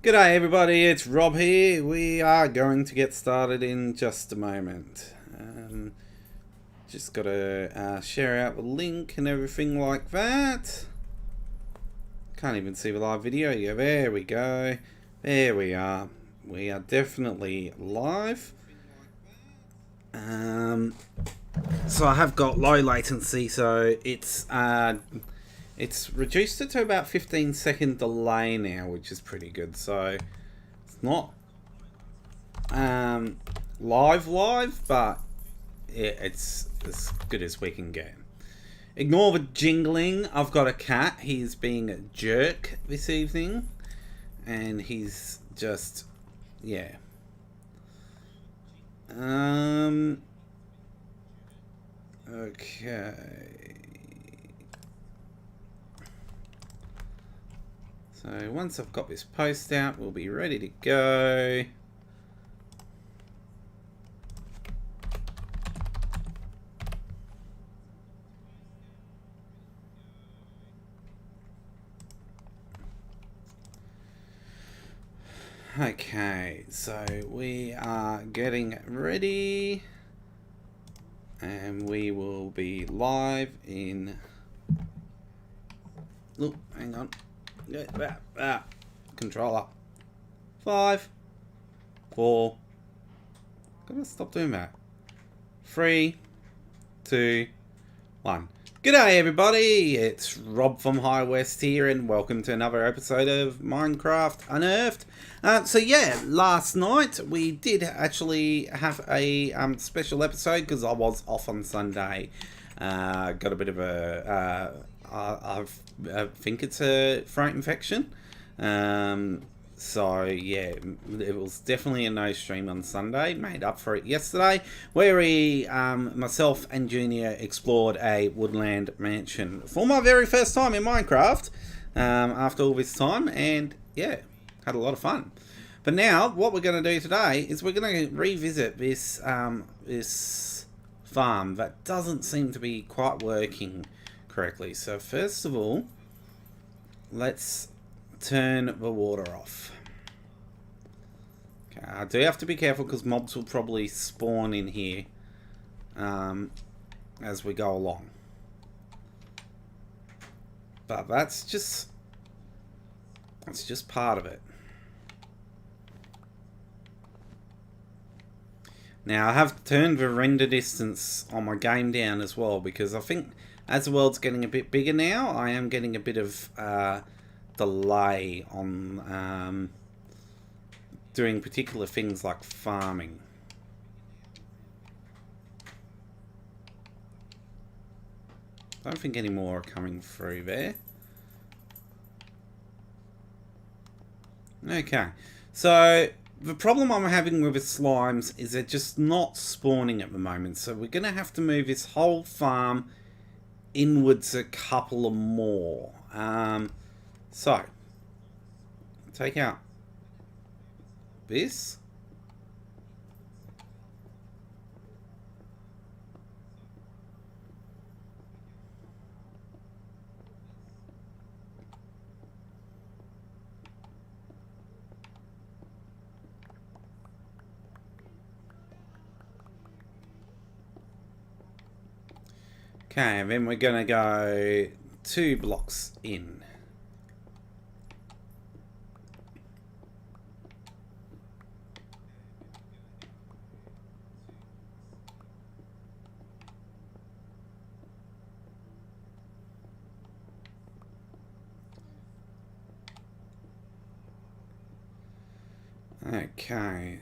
G'day everybody, it's Rob here. We are going to get started in just a moment. Just got to share out the link and everything like that. Can't even see the live video. Yeah, there we go. There we are. We are definitely live. So I have got low latency, so it's reduced it to about 15-second delay now, which is pretty good. So it's not live, but it's as good as we can get. Ignore the jingling. I've got a cat. He's being a jerk this evening, and he's just, yeah. Okay. So once I've got this post out, we'll be ready to go. Okay, so we are getting ready, and we will be live in... Oh, hang on. Controller. 5, 4. Gotta stop doing that. 3, 2, 1. G'day everybody, it's Rob from High West here, and welcome to another episode of Minecraft Unearthed. So yeah, last night we did actually have a special episode because I was off on Sunday. Got a bit of a, I think it's a throat infection. So yeah, it was definitely a no stream on Sunday. Made up for it yesterday, where we, myself and Junior explored a woodland mansion for my very first time in Minecraft. After all this time, and yeah, had a lot of fun. But now, what we're going to do today is we're going to revisit this this farm that doesn't seem to be quite working correctly. So first of all, let's turn the water off. Okay, I do have to be careful because mobs will probably spawn in here as we go along. But that's just part of it. Now I have turned the render distance on my game down as well, because I think as the world's getting a bit bigger now, I am getting a bit of delay on doing particular things like farming. I don't think any more are coming through there. Okay, so the problem I'm having with the slimes is they're just not spawning at the moment, so we're going to have to move this whole farm inwards a couple of more. So, take out this. Okay, and then we're going to go 2 blocks in. Okay.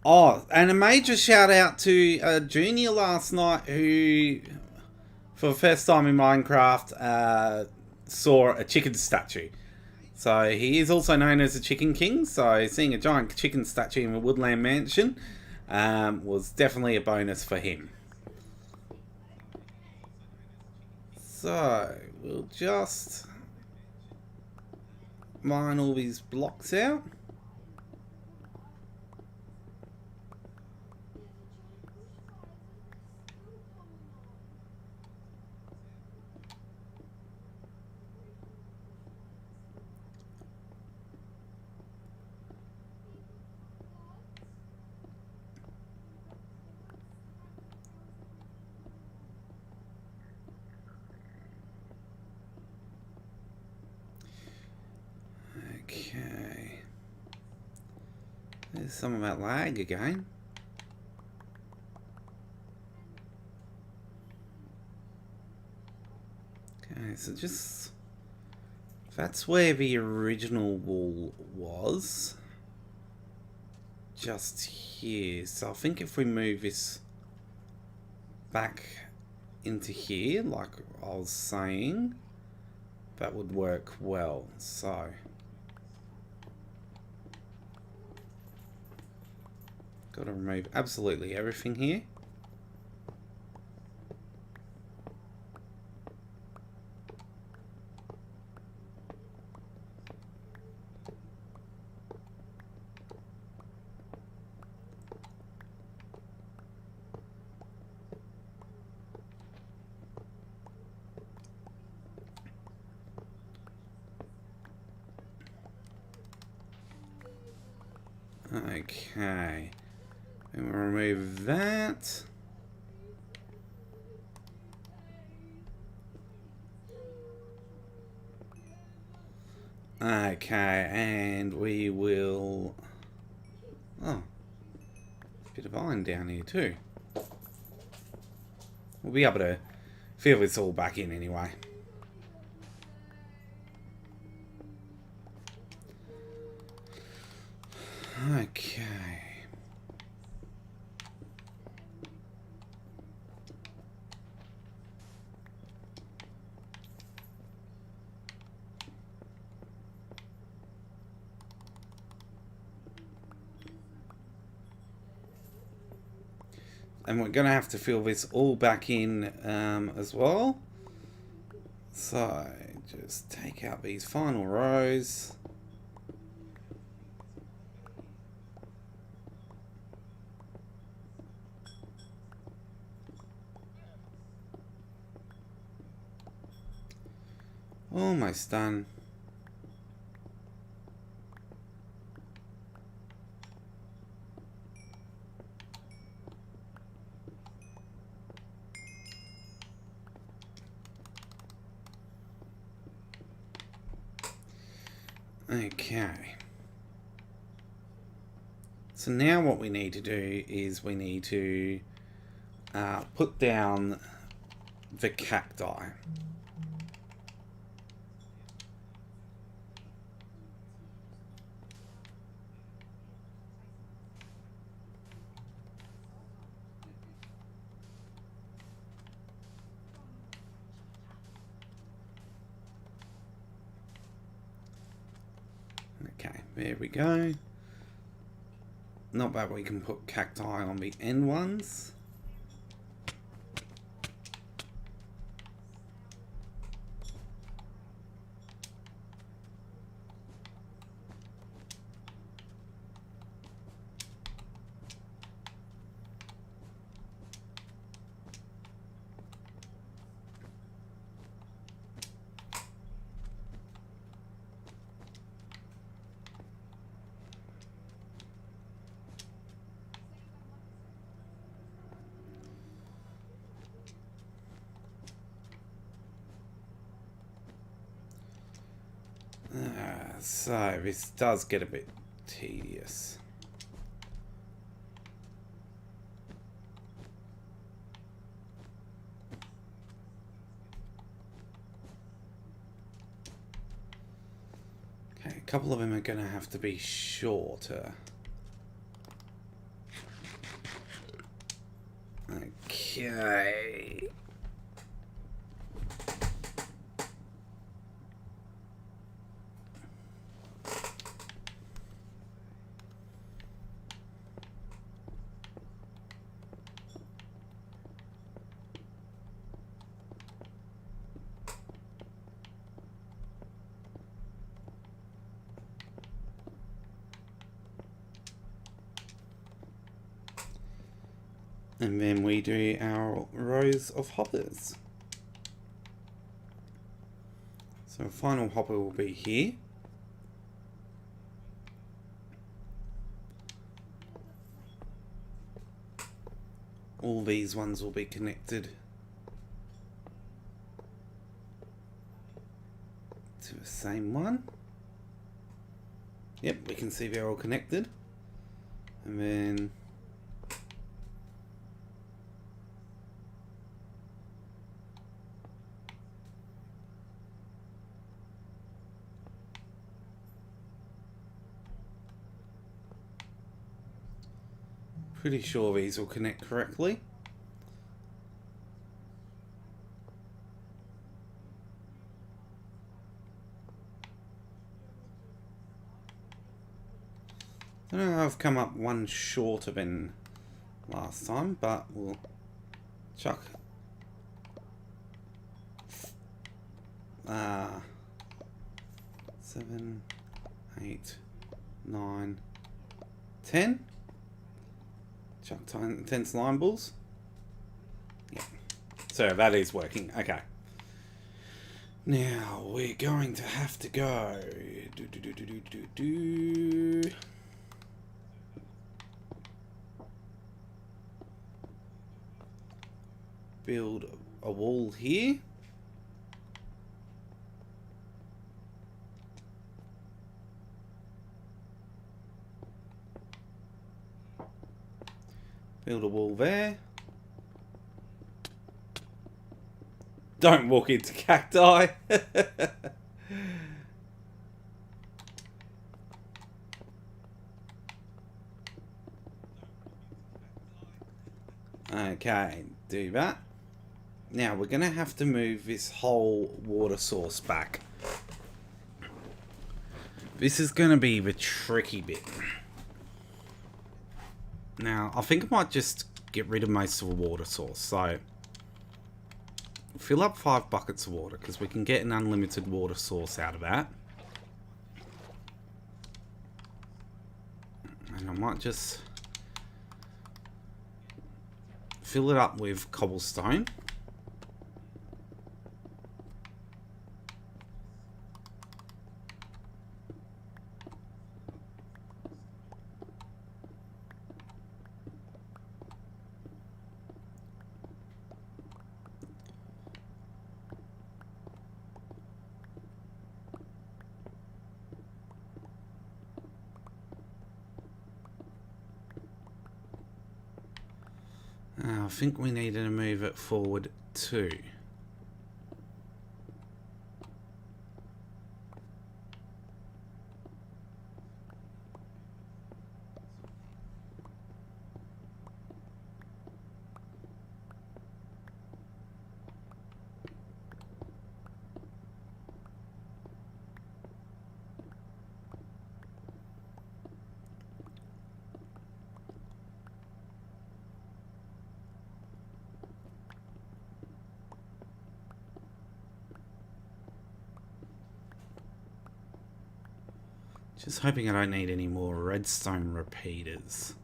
Oh, and a major shout out to Junior last night, who, for the first time in Minecraft, saw a chicken statue. So he is also known as the Chicken King, so seeing a giant chicken statue in a woodland mansion was definitely a bonus for him. So, we'll just mine all these blocks out. Okay. There's some of that lag again. Okay, so just... That's where the original wall was. Just here. So I think if we move this back into here, like I was saying, that would work well. So got to remove absolutely everything here. Okay, and we'll remove that. Okay, and we will... Oh, bit of iron down here too. We'll be able to fill this all back in anyway. Okay. And we're going to have to fill this all back in as well. So just take out these final rows. Almost done. Okay. So now what we need to do is we need to put down the cacti. Okay, there we go. Not bad, we can put cacti on the end ones. So this does get a bit tedious. Okay, a couple of them are going to have to be shorter. Okay. And then we do our rows of hoppers. So our final hopper will be here. All these ones will be connected to the same one. Yep, we can see they're all connected. And then pretty sure these will connect correctly. I don't know, I've come up one shorter than last time, but we'll chuck 7, 8, 9, 10. Chuck 10 slime balls. Yeah. So that is working. Okay. Now we're going to have to go. Build a wall here. Build a wall there. Don't walk into cacti. Okay, do that. Now we're going to have to move this whole water source back. This is going to be the tricky bit. Now, I think I might just get rid of most of the water source. So, fill up 5 buckets of water, because we can get an unlimited water source out of that. And I might just fill it up with cobblestone. I think we needed to move it forward too. Just hoping I don't need any more redstone repeaters.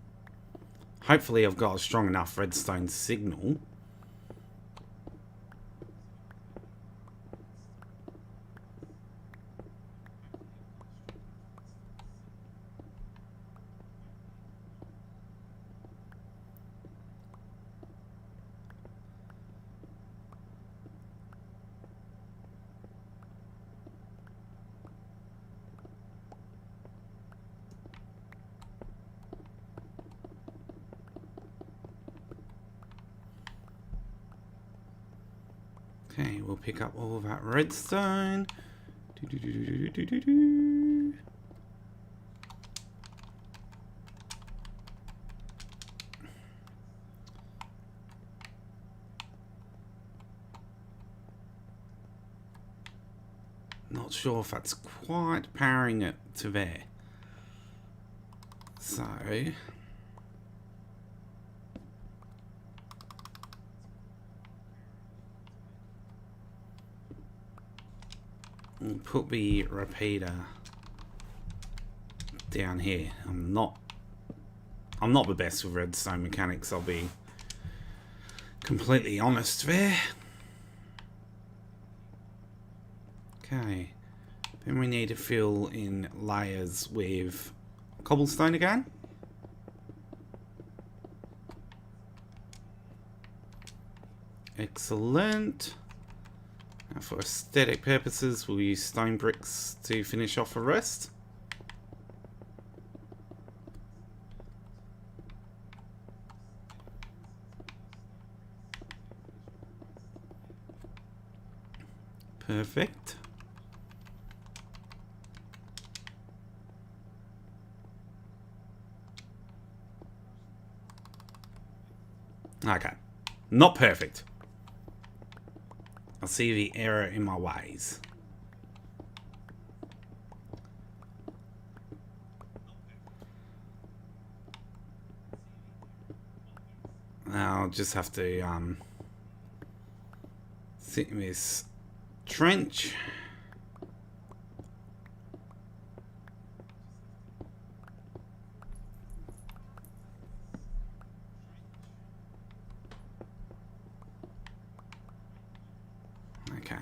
Hopefully I've got a strong enough redstone signal. Okay, we'll pick up all of that redstone. Not sure if that's quite powering it to there. So we'll put the repeater down here. I'm not the best with redstone mechanics, I'll be completely honest there. Okay, then we need to fill in layers with cobblestone again. Excellent. Now for aesthetic purposes, we'll use stone bricks to finish off the rest. Perfect. Okay. Not perfect. I see the error in my ways. I'll just have to sit in this trench. Okay.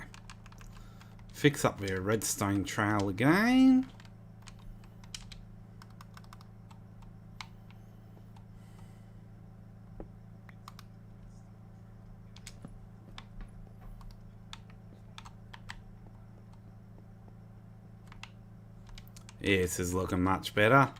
Fix up their redstone trail again. Yeah, this is looking much better.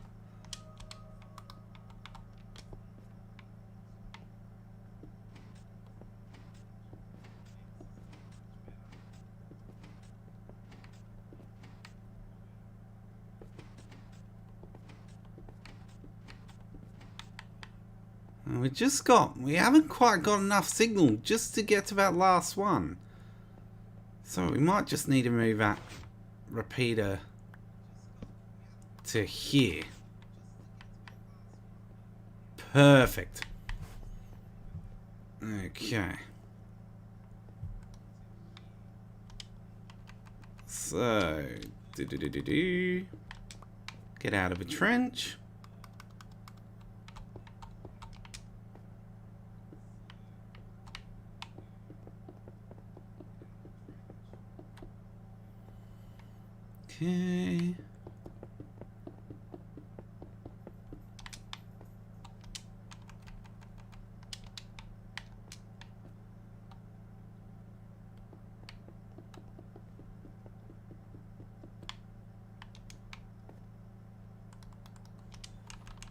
And we haven't quite got enough signal just to get to that last one. So we might just need to move that repeater to here. Perfect. Okay. So, get out of a trench. Okay.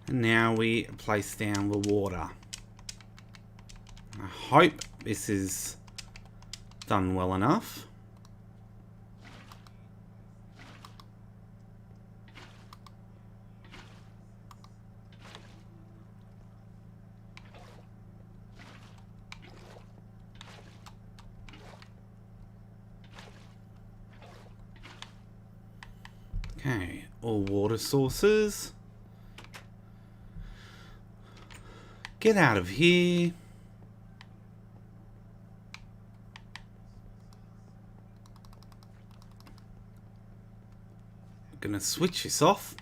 And now we place down the water. I hope this is done well enough. Okay, all water sources. Get out of here. I'm gonna switch this off.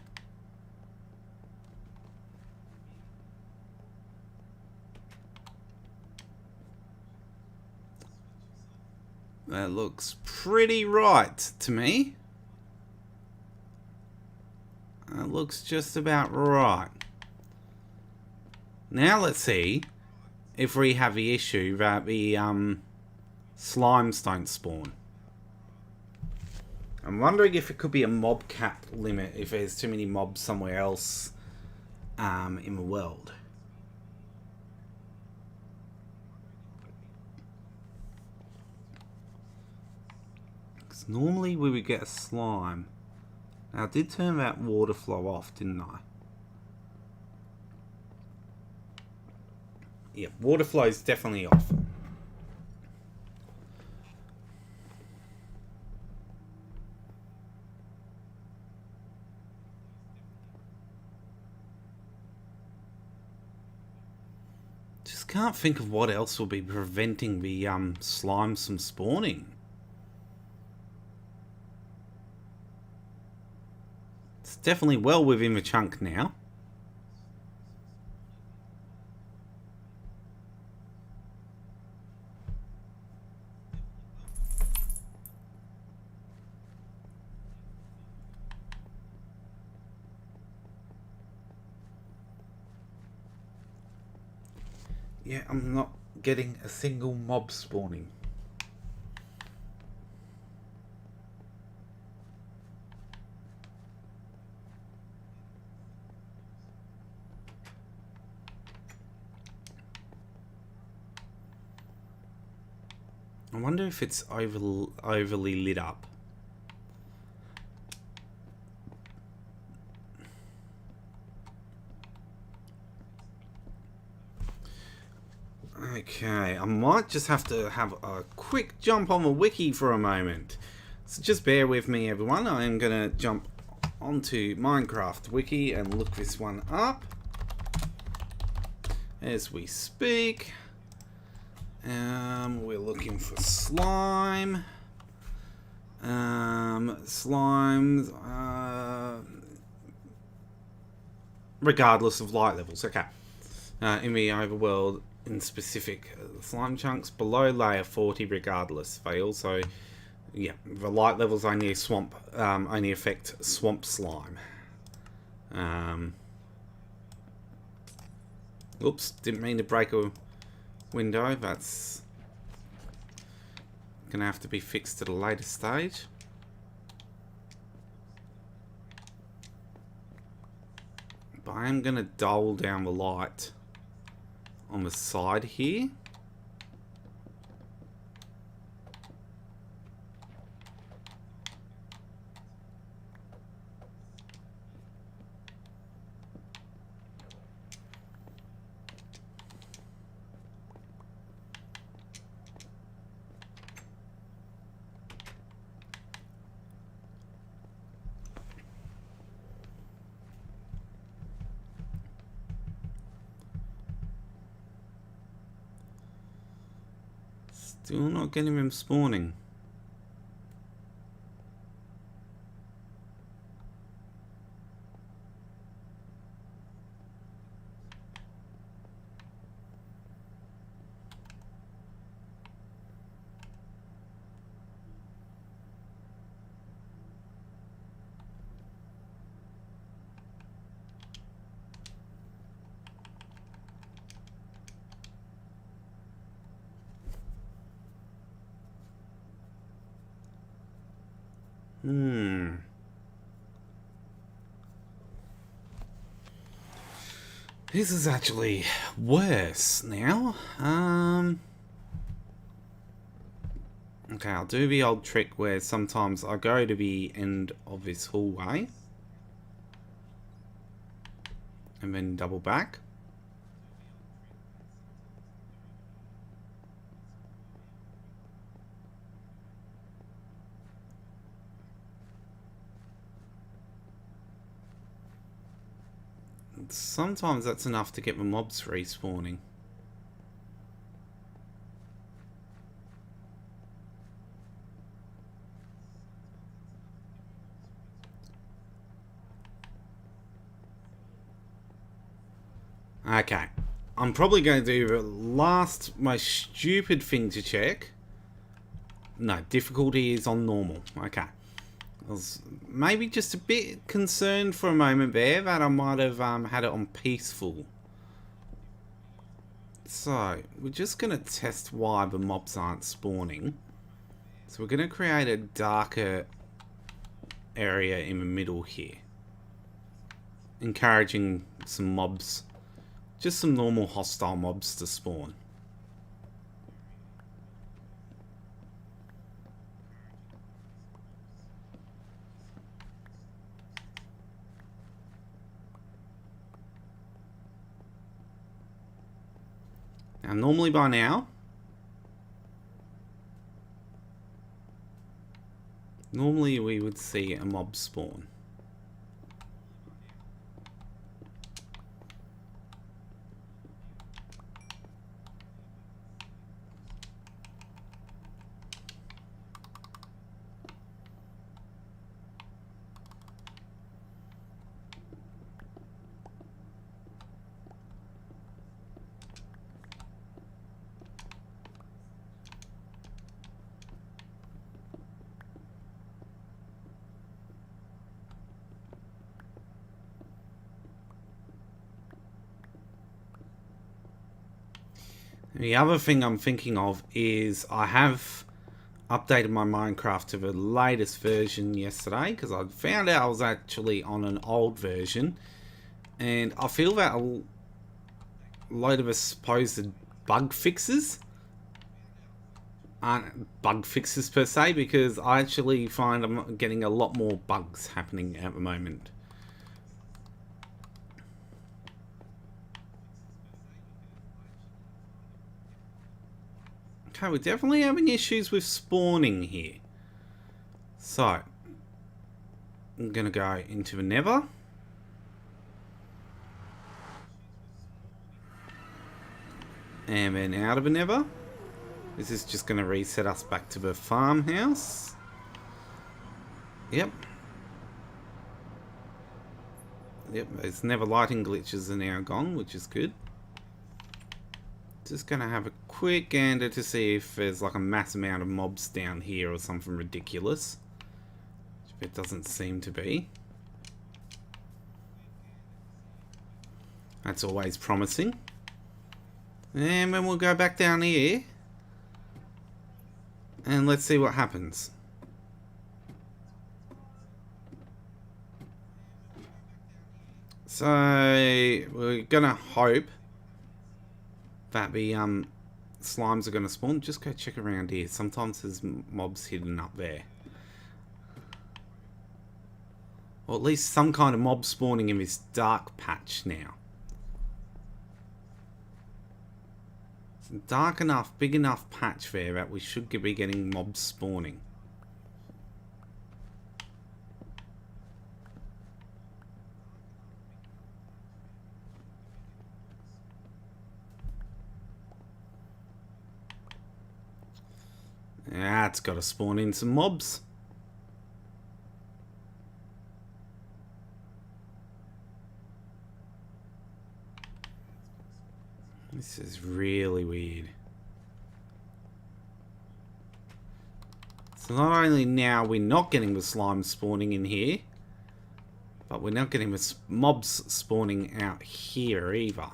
That looks pretty right to me. That looks just about right. Now let's see if we have the issue that the slimes don't spawn. I'm wondering if it could be a mob cap limit if there's too many mobs somewhere else in the world. Because normally we would get a slime. Now I did turn that water flow off, didn't I? Yeah, water flow is definitely off. Just can't think of what else will be preventing the slimes from spawning. It's definitely well within the chunk now. Yeah, I'm not getting a single mob spawning. I wonder if it's overly lit up. Okay, I might just have to have a quick jump on the wiki for a moment. So just bear with me, everyone. I am going to jump onto Minecraft wiki and look this one up as we speak. We're looking for slime. Slimes, regardless of light levels. Okay. In the overworld, in specific slime chunks below layer 40, regardless. They also, yeah, the light levels only only affect swamp slime. Oops, didn't mean to break a window. That's gonna have to be fixed at a later stage. But I am gonna dull down the light on the side here. Still not getting them spawning. This is actually worse now. Okay, I'll do the old trick where sometimes I go to the end of this hallway and then double back. Sometimes that's enough to get the mobs respawning. Okay, I'm probably going to do the last most stupid thing to check. No, difficulty is on normal. Okay. I was maybe just a bit concerned for a moment there that I might have had it on peaceful. So, we're just going to test why the mobs aren't spawning. So we're going to create a darker area in the middle here. Encouraging some mobs, just some normal hostile mobs to spawn. Now, normally by now, we would see a mob spawn. The other thing I'm thinking of is I have updated my Minecraft to the latest version yesterday because I found out I was actually on an old version, and I feel that a load of supposed bug fixes aren't bug fixes per se, because I actually find I'm getting a lot more bugs happening at the moment. Okay, we're definitely having issues with spawning here. So, I'm going to go into the nether. And then out of the nether. This is just going to reset us back to the farmhouse. Yep. Yep, those nether lighting glitches are now gone, which is good. Just going to have a quick gander to see if there's like a mass amount of mobs down here or something ridiculous. Which it doesn't seem to be. That's always promising. And then we'll go back down here. And let's see what happens. So, we're gonna hope that the slimes are gonna spawn. Just go check around here. Sometimes there's mobs hidden up there. Or at least some kind of mob spawning in this dark patch now. It's a dark enough, big enough patch there that we should be getting mobs spawning. Yeah, it's got to spawn in some mobs. This is really weird. So not only now we're not getting the slime spawning in here, but we're not getting the mobs spawning out here either.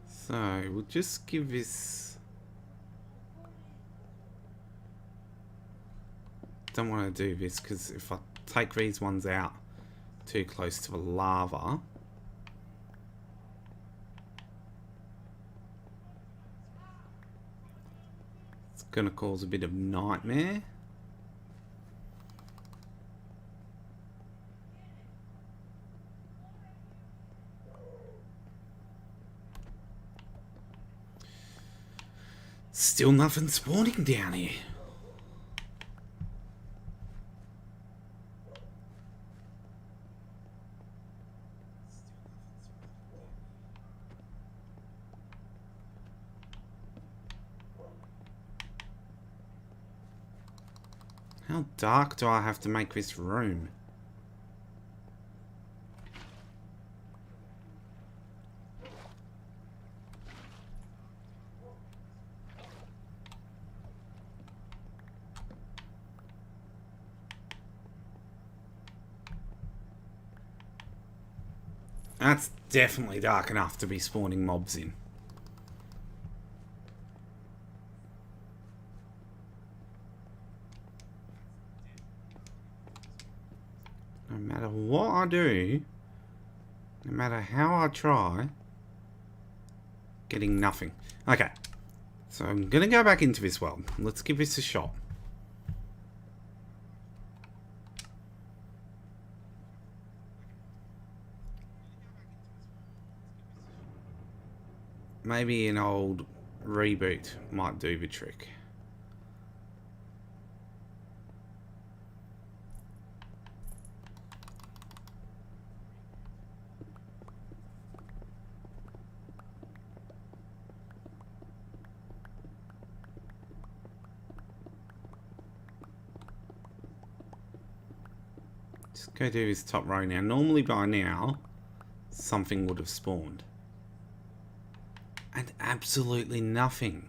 So we'll just give this... Don't want to do this because if I take these ones out too close to the lava, it's going to cause a bit of nightmare. Still nothing spawning down here. How dark do I have to make this room? That's definitely dark enough to be spawning mobs in. No matter what I do, no matter how I try, getting nothing. Okay, so I'm going to go back into this world. Let's give this a shot. Maybe an old reboot might do the trick. Just go do his top row now. Normally by now, something would have spawned. And absolutely nothing.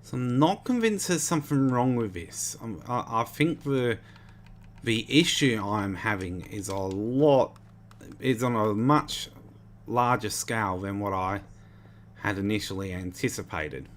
So I'm not convinced there's something wrong with this. I think the issue I'm having is on a much larger scale than what I had initially anticipated.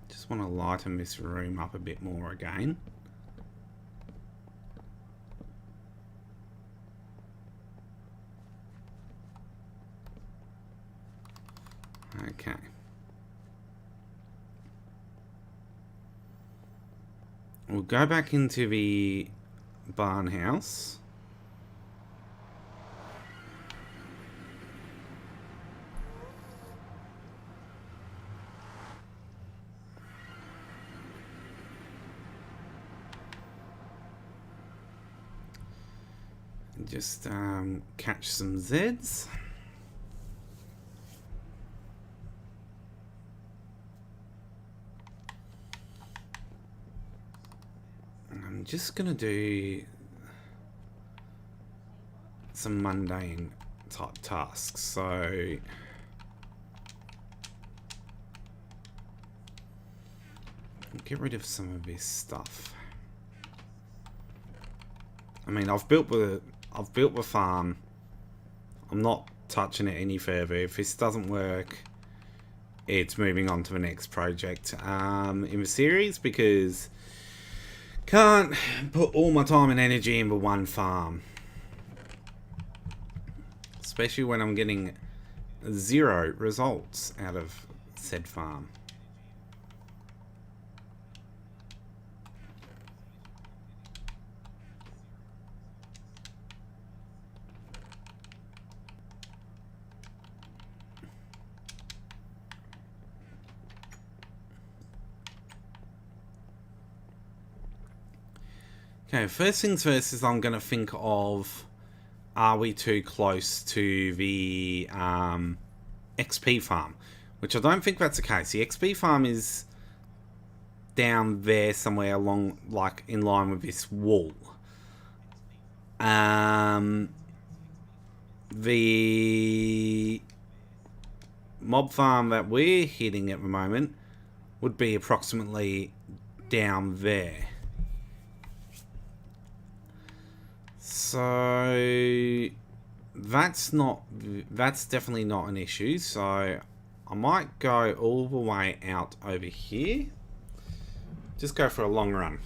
Just want to lighten this room up a bit more again. Okay. We'll go back into the barn house. Just catch some Zeds. I'm just gonna do some mundane type tasks. So get rid of some of this stuff. I mean, I've built the farm. I'm not touching it any further. If this doesn't work, it's moving on to the next project in the series, because can't put all my time and energy into one farm, especially when I'm getting 0 results out of said farm. Okay, first things first is I'm going to think of, are we too close to the XP farm? Which I don't think that's the case. The XP farm is down there somewhere along, like, in line with this wall. The mob farm that we're hitting at the moment would be approximately down there. So that's definitely not an issue. So I might go all the way out over here. Just go for a long run.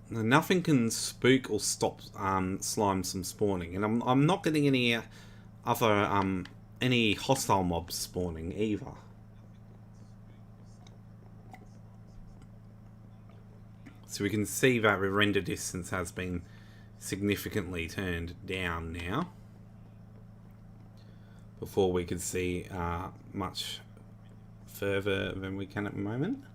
Now, nothing can spook or stop slimes from spawning, and I'm not getting any other any hostile mobs spawning either. So we can see that the render distance has been significantly turned down now, before we could see much further than we can at the moment.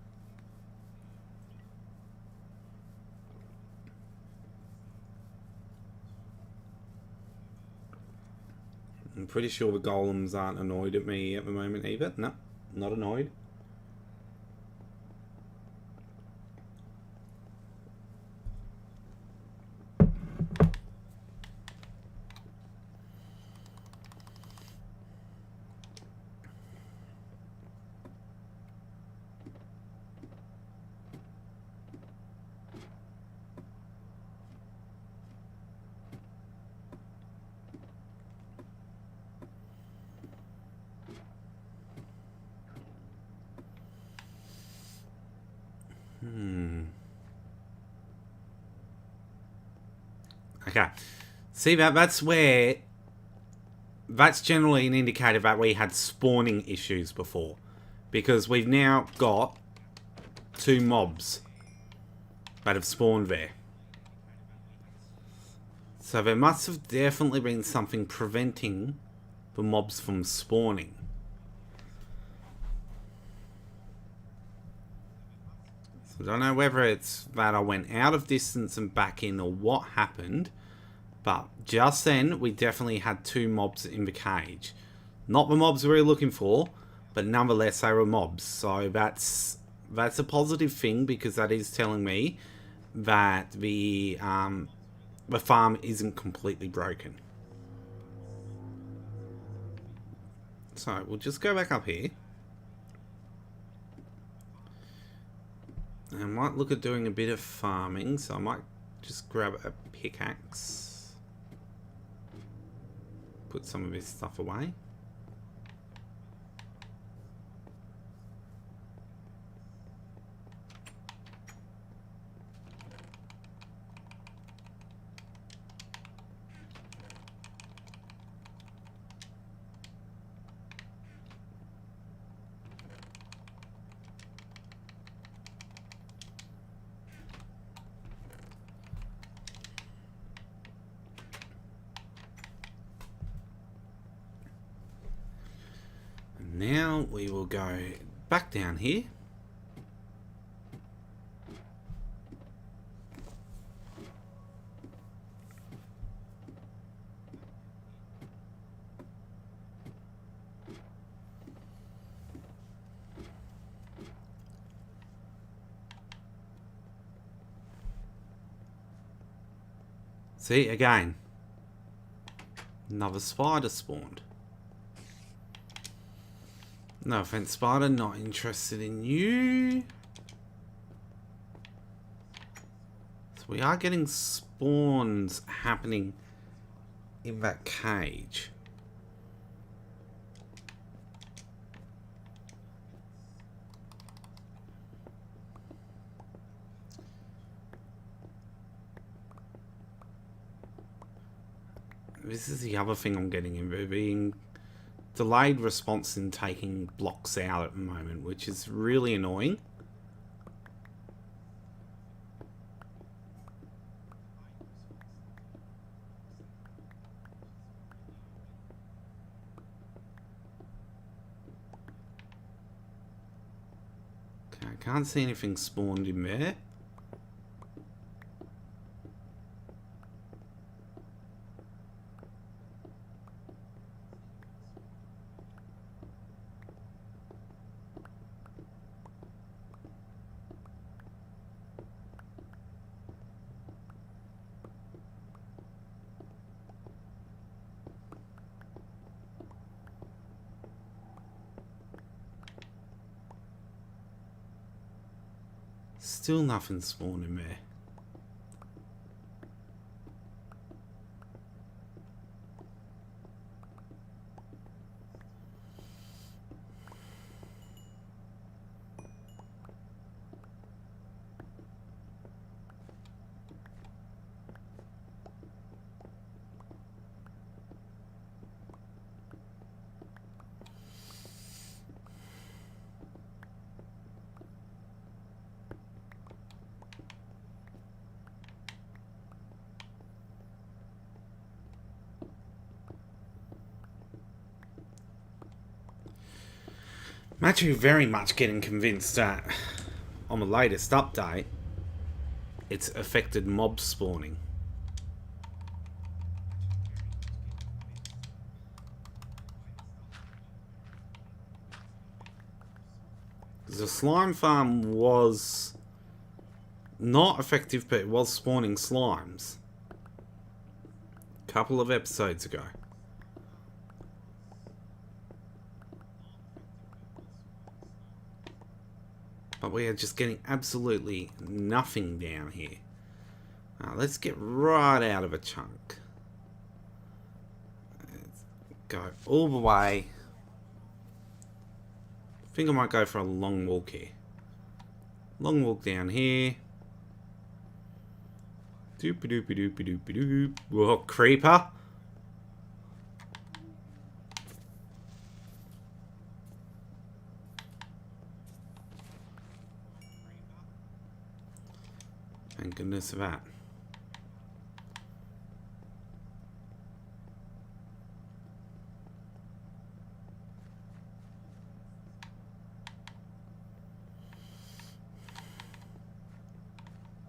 I'm pretty sure the golems aren't annoyed at me at the moment either. No, not annoyed. Okay. See, that's generally an indicator that we had spawning issues before. Because we've now got 2 mobs that have spawned there. So there must have definitely been something preventing the mobs from spawning. So I don't know whether it's that I went out of distance and back in, or what happened. But just then, we definitely had 2 mobs in the cage. Not the mobs we were looking for, but nonetheless, they were mobs. So that's a positive thing, because that is telling me that the farm isn't completely broken. So we'll just go back up here. I might look at doing a bit of farming, so I might just grab a pickaxe. Put some of this stuff away. Now we will go back down here. See, again, another spider spawned. No offense, spider, not interested in you. So we are getting spawns happening in that cage. This is the other thing I'm getting in, being delayed response in taking blocks out at the moment, which is really annoying. Okay, I can't see anything spawned in there. Still nothing spawned in there. I'm actually very much getting convinced that on the latest update, it's affected mob spawning. The slime farm was not effective, but it was spawning slimes a couple of episodes ago. But we are just getting absolutely nothing down here. Now, let's get right out of a chunk. Let's go all the way. I think I might go for a long walk here. Long walk down here. Doopy doopy doopy doopy doop. Whoa, creeper. Thank goodness for that.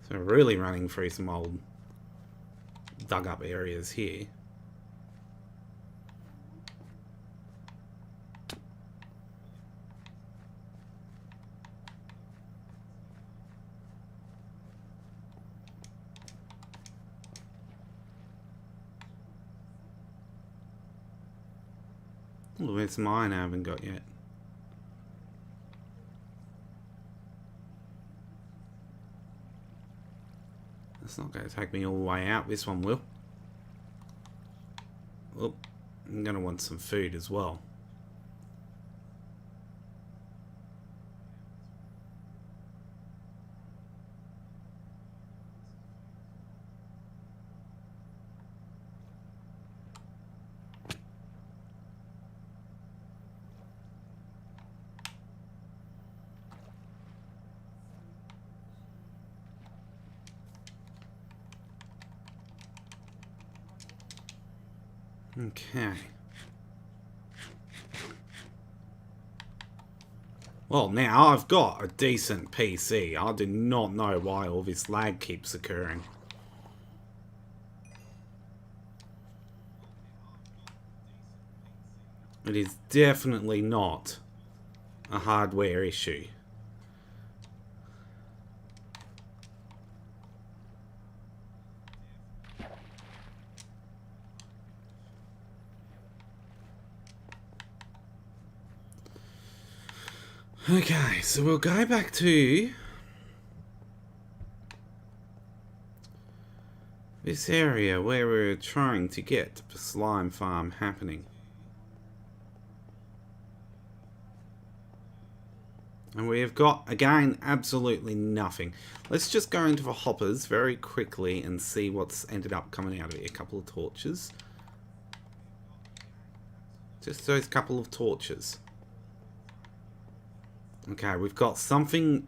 So really running through some old dug up areas here. Oh, where's mine I haven't got yet? That's not going to take me all the way out. This one will. Oh, I'm going to want some food as well. Okay. Well, now I've got a decent PC. I do not know why all this lag keeps occurring. It is definitely not a hardware issue. Okay, so we'll go back to this area where we're trying to get the slime farm happening. And we have got, again, absolutely nothing. Let's just go into the hoppers very quickly and see what's ended up coming out of it. A couple of torches. Just those couple of torches. Okay, we've got something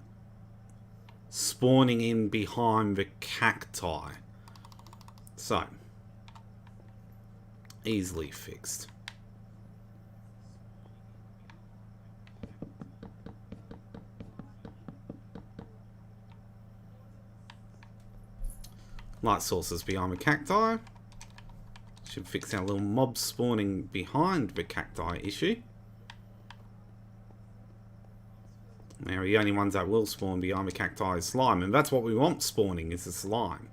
spawning in behind the cacti. So, easily fixed. Light sources behind the cacti. Should fix our little mob spawning behind the cacti issue. Now, the only ones that will spawn behind the cacti is slime, and that's what we want spawning, is the slime.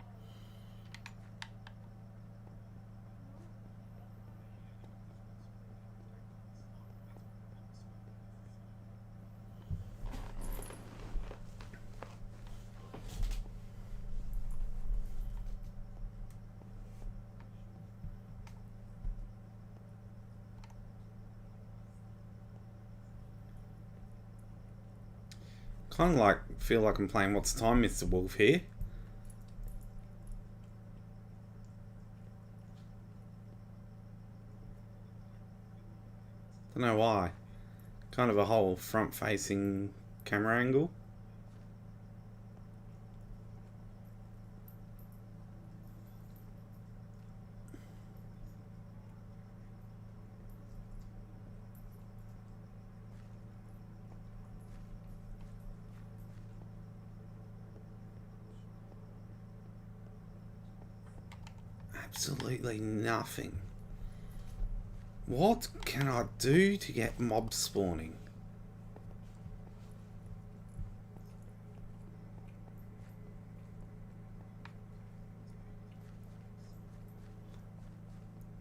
Kind of like, feel like I'm playing What's the Time, Mr. Wolf here. Don't know why. Kind of a whole front-facing camera angle. Absolutely nothing. What can I do to get mob spawning?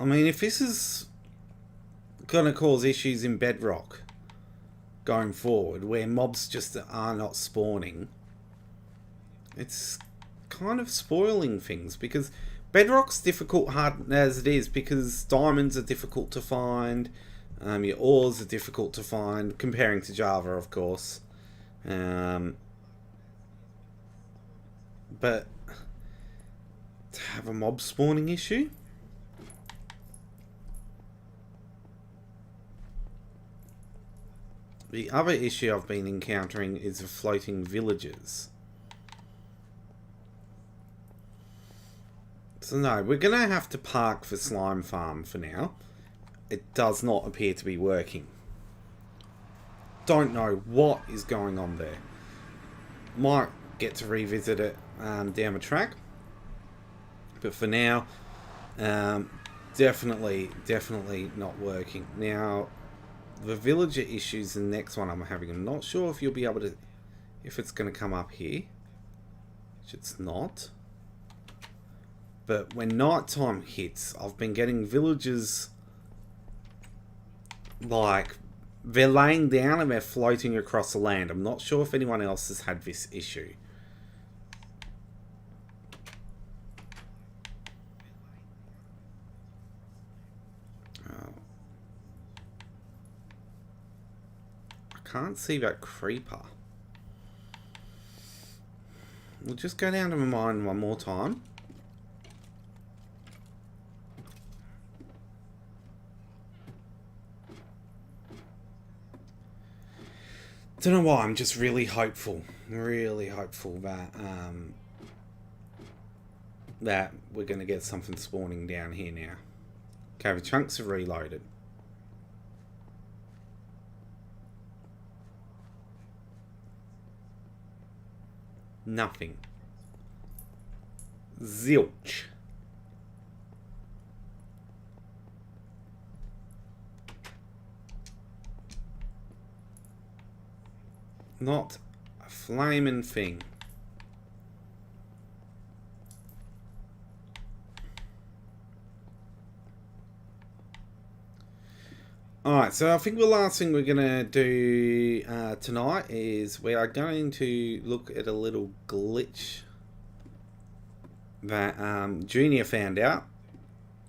I mean, if this is going to cause issues in Bedrock going forward, where mobs just are not spawning, it's kind of spoiling things, because Bedrock's difficult hard as it is, because diamonds are difficult to find, your ores are difficult to find, comparing to Java, of course. But to have a mob spawning issue? The other issue I've been encountering is the floating villages. So no, we're going to have to park the slime farm for now. It does not appear to be working. Don't know what is going on there. Might get to revisit it down the track. But for now, Um, definitely not working. Now, the villager issues the next one I'm having. I'm not sure if you'll be able to, if it's going to come up here, which it's not. But when nighttime hits, I've been getting villagers, like, they're laying down and they're floating across the land. I'm not sure if anyone else has had this issue. Oh. I can't see that creeper. We'll just go down to the mine one more time. Don't know why, I'm just really hopeful that that we're going to get something spawning down here now. Okay, the chunks are reloaded. Nothing. Zilch. Not a flaming thing. Alright, so I think the last thing we're going to do tonight is we are going to look at a little glitch that Junior found out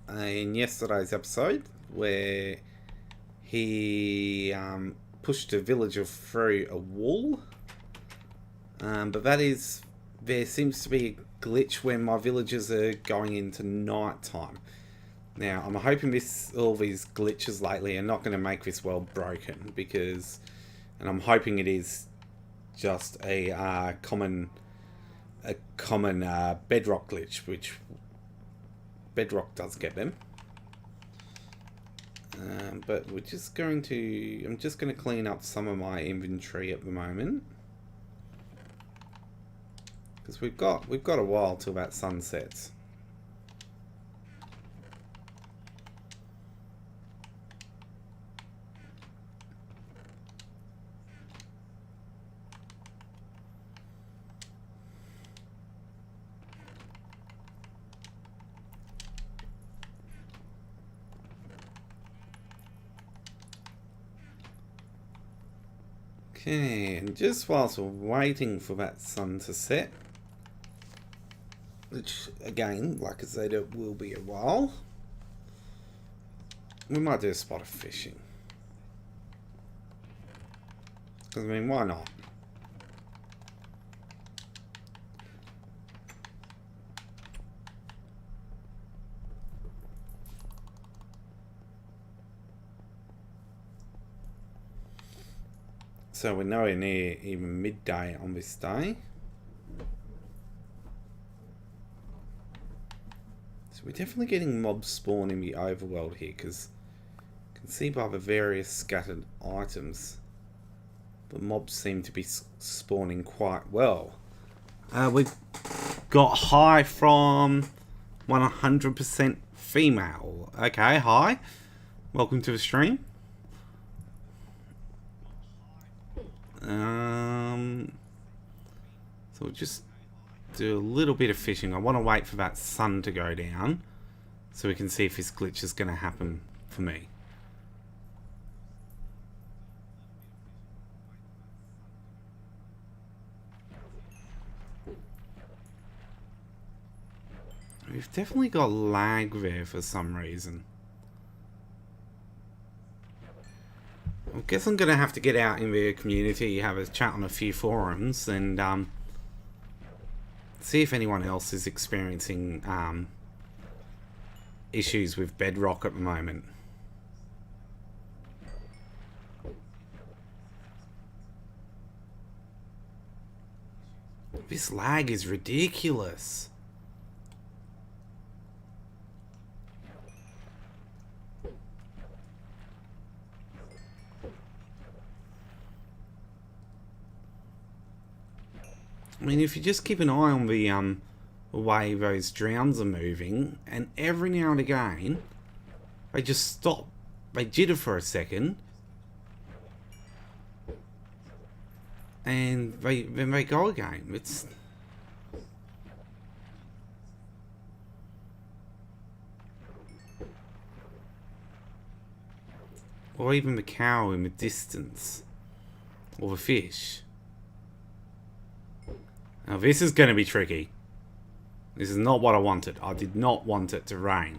in yesterday's episode, where he pushed a villager through a wall. But that is, there seems to be a glitch when my villagers are going into night time. Now, I'm hoping all these glitches lately are not going to make this world broken, because, and I'm hoping it is just a common Bedrock glitch, which Bedrock does get them. But we're just going to, I'm just going to clean up some of my inventory at the moment, because we've got a while till that sun sets. Okay, and just whilst we're waiting for that sun to set, which again, like I said, it will be a while, we might do a spot of fishing. Because, I mean, why not? So we're nowhere near even midday on this day. So we're definitely getting mobs spawn in the overworld here, because you can see by the various scattered items, the mobs seem to be spawning quite well. We've got high from 100% female. Okay, hi. Welcome to the stream. So we'll just do a little bit of fishing. I want to wait for that sun to go down so we can see if this glitch is going to happen for me. We've definitely got lag there for some reason. I guess I'm going to have to get out in the community, have a chat on a few forums, and see if anyone else is experiencing issues with Bedrock at the moment. This lag is ridiculous. I mean, if you just keep an eye on the way those drowns are moving, and every now and again they just stop, they jitter for a second, and then they go again. It's or even the cow in the distance, or the fish. Now this is going to be tricky. This is not what I wanted. I did not want it to rain.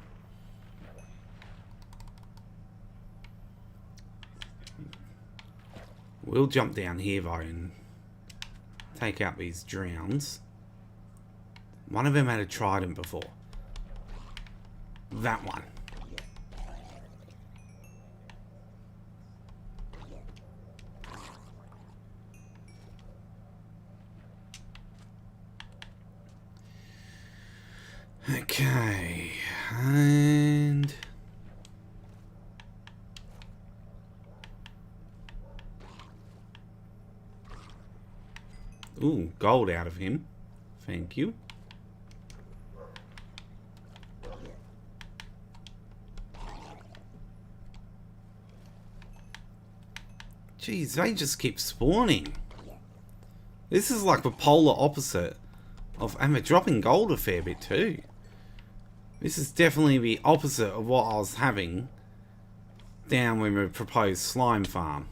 We'll jump down here though and take out these drowns. One of them had a trident before. That one. Okay, and ooh, gold out of him. Thank you. Jeez, they just keep spawning. This is like the polar opposite of, and they're dropping gold a fair bit too. This is definitely the opposite of what I was having down when we proposed slime farm.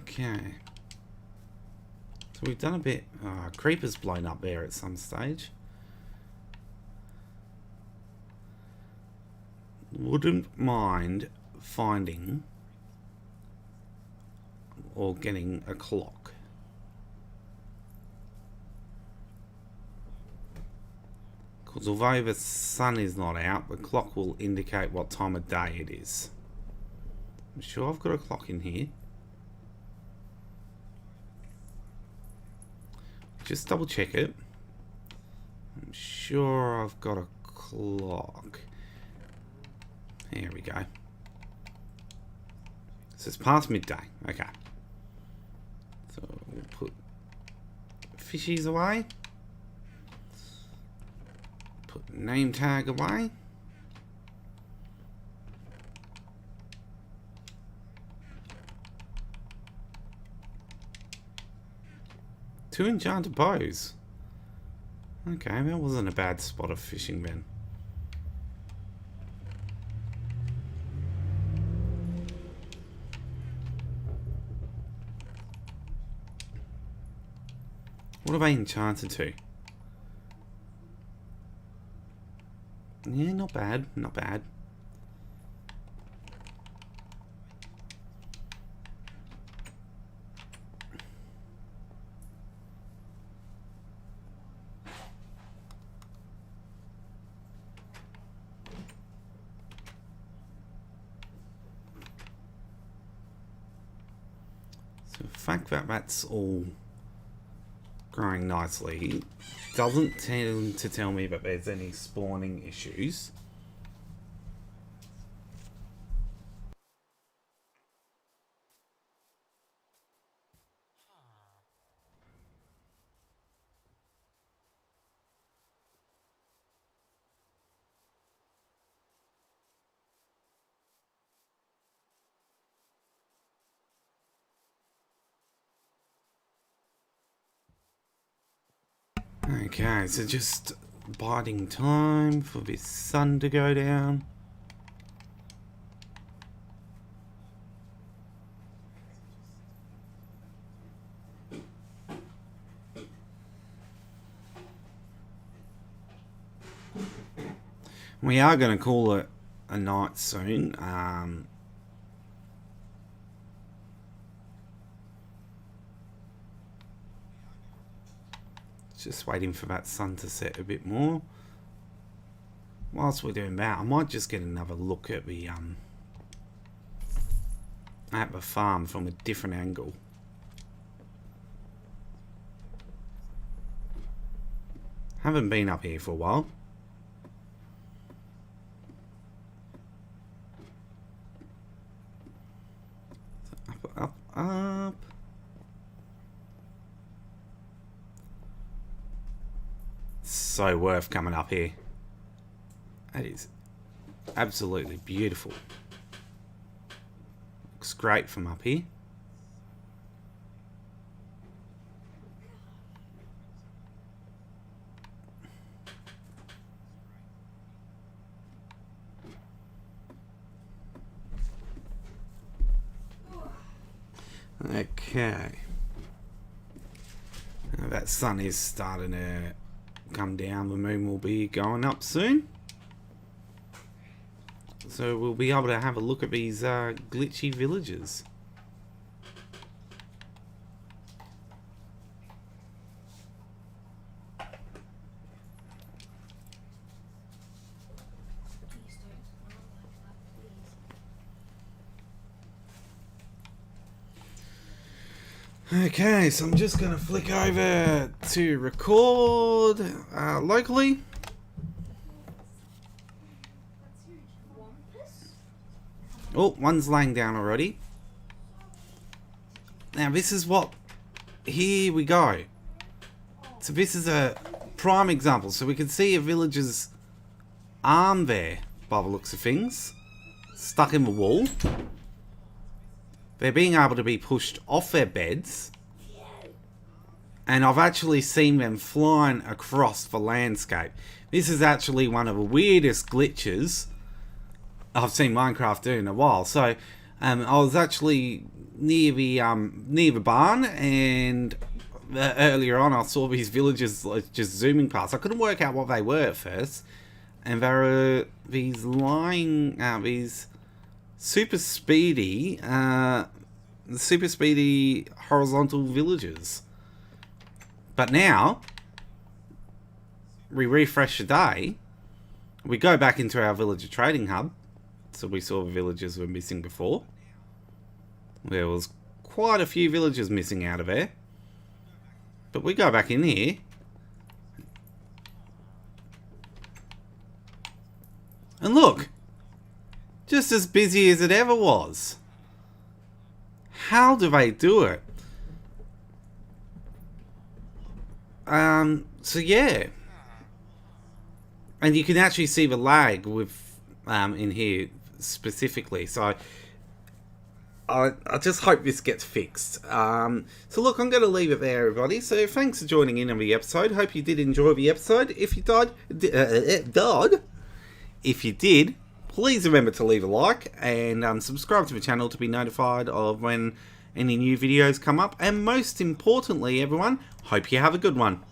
Okay. So we've done a bit... creeper's blown up there at some stage. Wouldn't mind finding or getting a clock. Because although the sun is not out, the clock will indicate what time of day it is. I'm sure I've got a clock in here. Just double check it. I'm sure I've got a clock. There we go. So it's past midday. Okay. So we'll put fishies away. Put name tag away. Two enchanted bows. Okay, that wasn't a bad spot of fishing then. What have I enchanted to? Yeah, not bad, not bad. So the fact that that's all growing nicely doesn't tend to tell me that there's any spawning issues. Okay, so just biding time for this sun to go down. We are going to call it a night soon. Just waiting for that sun to set a bit more. Whilst we're doing that, I might just get another look at the farm from a different angle. Haven't been up here for a while. Up, up. So worth coming up here. That is absolutely beautiful. Looks great from up here. Okay. Now that sun is starting to come down. The moon will be going up soon. So we'll be able to have a look at these glitchy villages. Okay, so I'm just going to flick over to record locally. Oh, one's laying down already. Now this is what... Here we go. So this is a prime example. So we can see a villager's arm there, by the looks of things. Stuck in the wall. They're being able to be pushed off their beds. And I've actually seen them flying across the landscape. This is actually one of the weirdest glitches I've seen Minecraft do in a while. So I was actually near the barn, and earlier on I saw these villagers just zooming past. I couldn't work out what they were at first. And there were these these super speedy horizontal villagers. But now we refresh the day, we go back into our villager trading hub. So we saw the villagers were missing before. There was quite a few villagers missing out of there. But we go back in here. And look, just as busy as it ever was. How do they do it? So yeah. And you can actually see the lag with in here specifically. So I just hope this gets fixed. So look, I'm going to leave it there, everybody. So thanks for joining in on the episode. Hope you did enjoy the episode. If you if you did, please remember to leave a like and subscribe to the channel to be notified of when any new videos come up. And most importantly, everyone, hope you have a good one.